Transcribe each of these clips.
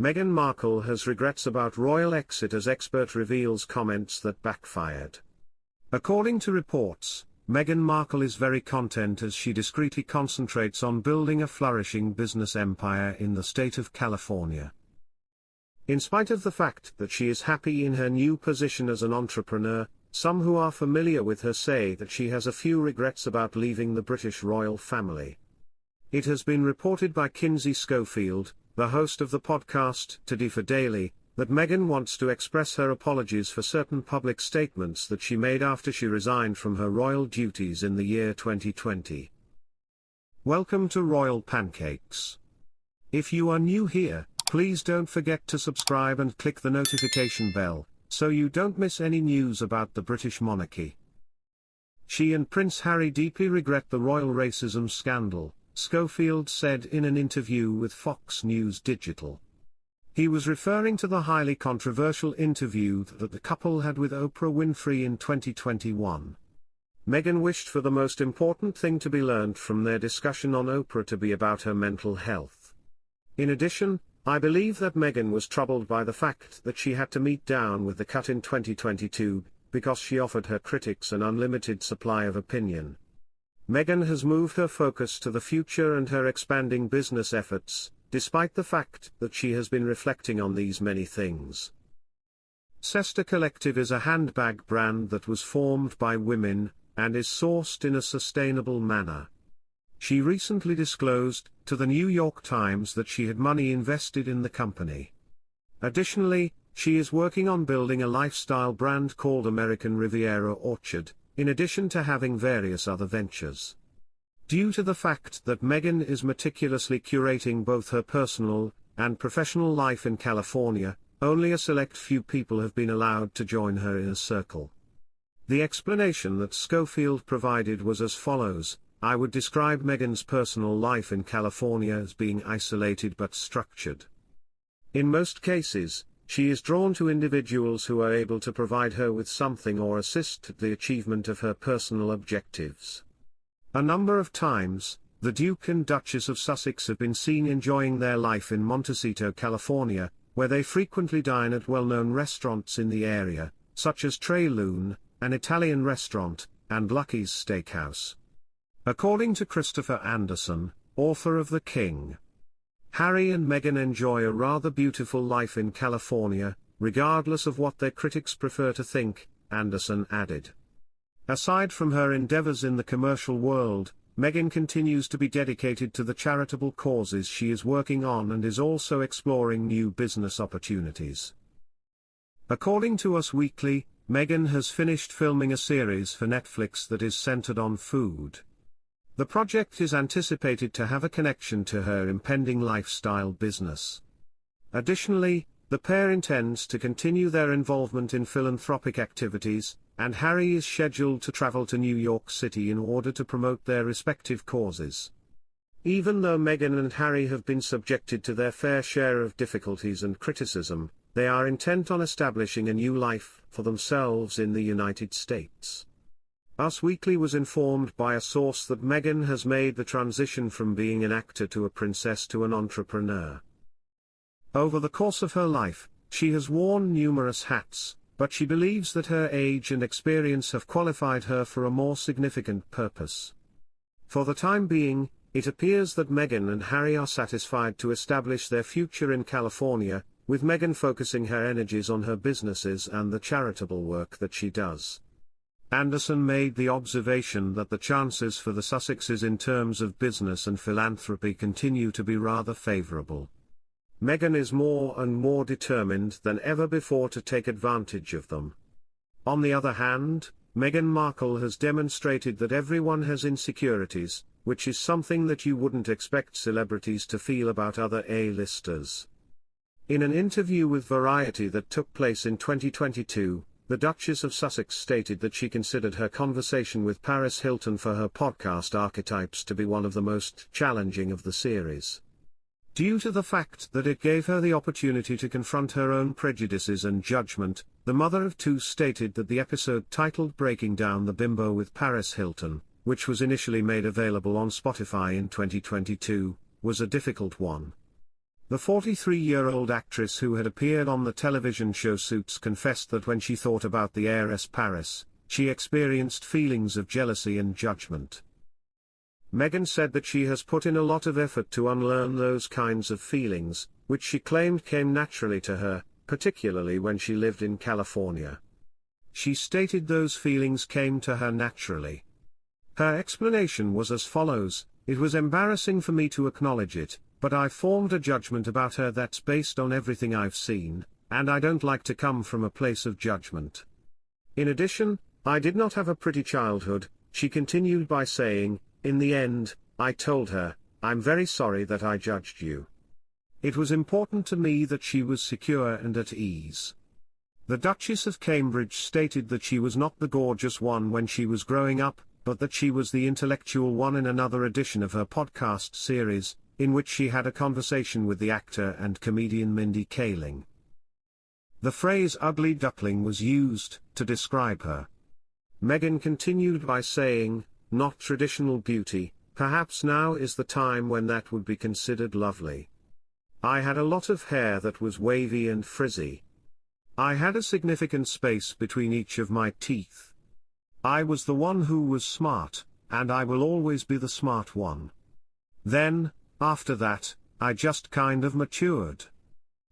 Meghan Markle has regrets about royal exit as expert reveals comments that backfired. According to reports, Meghan Markle is very content as she discreetly concentrates on building a flourishing business empire in the state of California. In spite of the fact that she is happy in her new position as an entrepreneur, some who are familiar with her say that she has a few regrets about leaving the British royal family. It has been reported by Kinsey Schofield, the host of the podcast Today for Daily, that Meghan wants to express her apologies for certain public statements that she made after she resigned from her royal duties in the year 2020. Welcome to Royal Pancakes. If you are new here, please don't forget to subscribe and click the notification bell, so you don't miss any news about the British monarchy. She and Prince Harry deeply regret the royal racism scandal, Schofield said in an interview with Fox News Digital. He was referring to the highly controversial interview that the couple had with Oprah Winfrey in 2021. Meghan wished for the most important thing to be learned from their discussion on Oprah to be about her mental health. In addition, I believe that Meghan was troubled by the fact that she had to meet down with the cut in 2022, because she offered her critics an unlimited supply of opinion. Meghan has moved her focus to the future and her expanding business efforts, despite the fact that she has been reflecting on these many things. Sesta Collective is a handbag brand that was formed by women, and is sourced in a sustainable manner. She recently disclosed to the New York Times that she had money invested in the company. Additionally, she is working on building a lifestyle brand called American Riviera Orchard, in addition to having various other ventures. Due to the fact that Meghan is meticulously curating both her personal and professional life in California, only a select few people have been allowed to join her inner circle. The explanation that Schofield provided was as follows: I would describe Meghan's personal life in California as being isolated but structured. In most cases, she is drawn to individuals who are able to provide her with something or assist the achievement of her personal objectives. A number of times, the Duke and Duchess of Sussex have been seen enjoying their life in Montecito, California, where they frequently dine at well-known restaurants in the area, such as Tre Lune, an Italian restaurant, and Lucky's Steakhouse. According to Christopher Anderson, author of The King, Harry and Meghan enjoy a rather beautiful life in California, regardless of what their critics prefer to think, Anderson added. Aside from her endeavors in the commercial world, Meghan continues to be dedicated to the charitable causes she is working on and is also exploring new business opportunities. According to Us Weekly, Meghan has finished filming a series for Netflix that is centered on food. The project is anticipated to have a connection to her impending lifestyle business. Additionally, the pair intends to continue their involvement in philanthropic activities, and Harry is scheduled to travel to New York City in order to promote their respective causes. Even though Meghan and Harry have been subjected to their fair share of difficulties and criticism, they are intent on establishing a new life for themselves in the United States. Us Weekly was informed by a source that Meghan has made the transition from being an actor to a princess to an entrepreneur. Over the course of her life, she has worn numerous hats, but she believes that her age and experience have qualified her for a more significant purpose. For the time being, it appears that Meghan and Harry are satisfied to establish their future in California, with Meghan focusing her energies on her businesses and the charitable work that she does. Anderson made the observation that the chances for the Sussexes in terms of business and philanthropy continue to be rather favorable. Meghan is more and more determined than ever before to take advantage of them. On the other hand, Meghan Markle has demonstrated that everyone has insecurities, which is something that you wouldn't expect celebrities to feel about other A-listers. In an interview with Variety that took place in 2022, the Duchess of Sussex stated that she considered her conversation with Paris Hilton for her podcast Archetypes to be one of the most challenging of the series. Due to the fact that it gave her the opportunity to confront her own prejudices and judgment, the mother of two stated that the episode titled Breaking Down the Bimbo with Paris Hilton, which was initially made available on Spotify in 2022, was a difficult one. The 43-year-old actress who had appeared on the television show Suits confessed that when she thought about the heiress Paris, she experienced feelings of jealousy and judgment. Meghan said that she has put in a lot of effort to unlearn those kinds of feelings, which she claimed came naturally to her, particularly when she lived in California. She stated those feelings came to her naturally. Her explanation was as follows: "It was embarrassing for me to acknowledge it, but I formed a judgment about her that's based on everything I've seen, and I don't like to come from a place of judgment. In addition, I did not have a pretty childhood," she continued by saying, "In the end, I told her, I'm very sorry that I judged you. It was important to me that she was secure and at ease." The Duchess of Cambridge stated that she was not the gorgeous one when she was growing up, but that she was the intellectual one in another edition of her podcast series, in which she had a conversation with the actor and comedian Mindy Kaling. The phrase "ugly duckling" was used to describe her. Meghan continued by saying, "Not traditional beauty, perhaps now is the time when that would be considered lovely. I had a lot of hair that was wavy and frizzy. I had a significant space between each of my teeth. I was the one who was smart, and I will always be the smart one. Then, after that, I just kind of matured.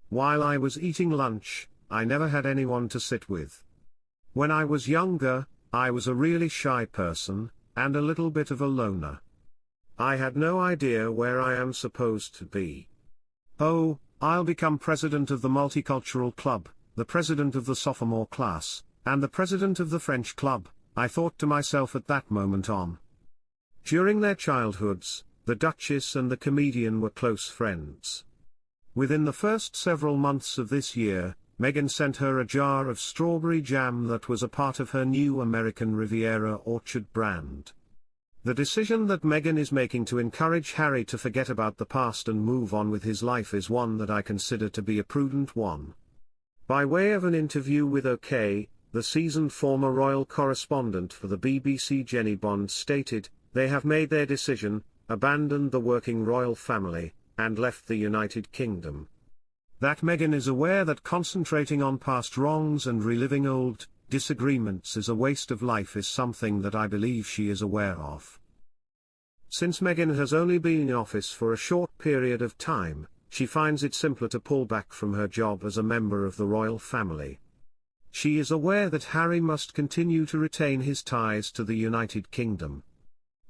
While I was eating lunch, I never had anyone to sit with. When I was younger, I was a really shy person, and a little bit of a loner. I had no idea where I am supposed to be. Oh, I'll become president of the Multicultural Club, the president of the sophomore class, and the president of the French Club, I thought to myself at that moment on." During their childhoods, the Duchess and the comedian were close friends. Within the first several months of this year, Meghan sent her a jar of strawberry jam that was a part of her new American Riviera Orchard brand. The decision that Meghan is making to encourage Harry to forget about the past and move on with his life is one that I consider to be a prudent one. By way of an interview with OK, the seasoned former royal correspondent for the BBC Jenny Bond stated, "They have made their decision, abandoned the working royal family, and left the United Kingdom." That Meghan is aware that concentrating on past wrongs and reliving old disagreements is a waste of life is something that I believe she is aware of. Since Meghan has only been in office for a short period of time, she finds it simpler to pull back from her job as a member of the royal family. She is aware that Harry must continue to retain his ties to the United Kingdom.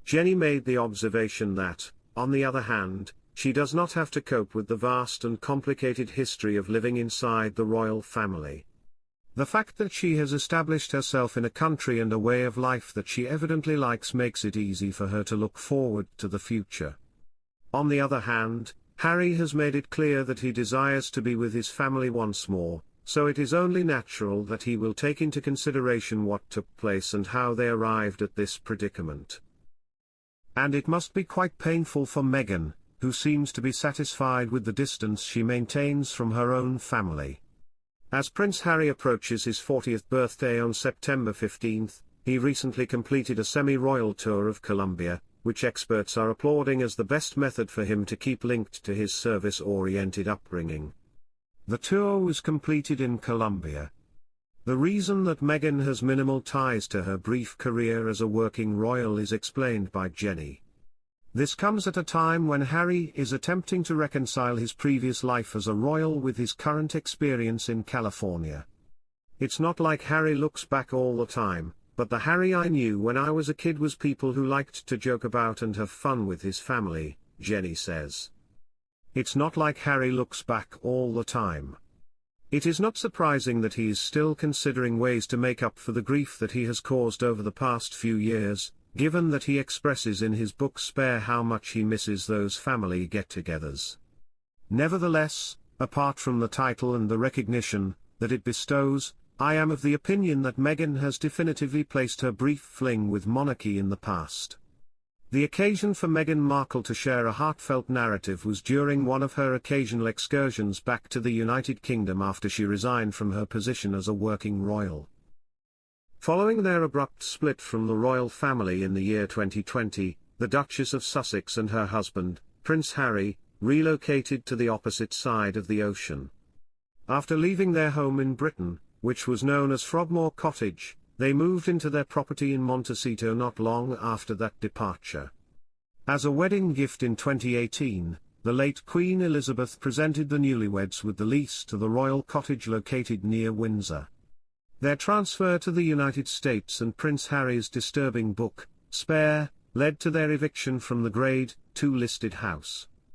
Jenny made the observation that, on the other hand, she does not have to cope with the vast and complicated history of living inside the royal family. The fact that she has established herself in a country and a way of life that she evidently likes makes it easy for her to look forward to the future. On the other hand, Harry has made it clear that he desires to be with his family once more, so it is only natural that he will take into consideration what took place and how they arrived at this predicament. And it must be quite painful for Meghan, who seems to be satisfied with the distance she maintains from her own family. As Prince Harry approaches his 40th birthday on September 15, he recently completed a semi-royal tour of Colombia, which experts are applauding as the best method for him to keep linked to his service-oriented upbringing. The tour was completed in Colombia. The reason that Meghan has minimal ties to her brief career as a working royal is explained by Jenny. This comes at a time when Harry is attempting to reconcile his previous life as a royal with his current experience in California. It's not like Harry looks back all the time, but the Harry I knew when I was a kid was people who liked to joke about and have fun with his family, Jenny says. It's not like Harry looks back all the time. It is not surprising that he is still considering ways to make up for the grief that he has caused over the past few years, given that he expresses in his book Spare how much he misses those family get-togethers. Nevertheless, apart from the title and the recognition that it bestows, I am of the opinion that Meghan has definitively placed her brief fling with monarchy in the past. The occasion for Meghan Markle to share a heartfelt narrative was during one of her occasional excursions back to the United Kingdom after she resigned from her position as a working royal. Following their abrupt split from the royal family in the year 2020, the Duchess of Sussex and her husband, Prince Harry, relocated to the opposite side of the ocean. After leaving their home in Britain, which was known as Frogmore Cottage, they moved into their property in Montecito not long after that departure. As a wedding gift in 2018, the late Queen Elizabeth presented the newlyweds with the lease to the royal cottage located near Windsor. Their transfer to the United States and Prince Harry's disturbing book, Spare, led to their eviction from the Grade 2 listed house.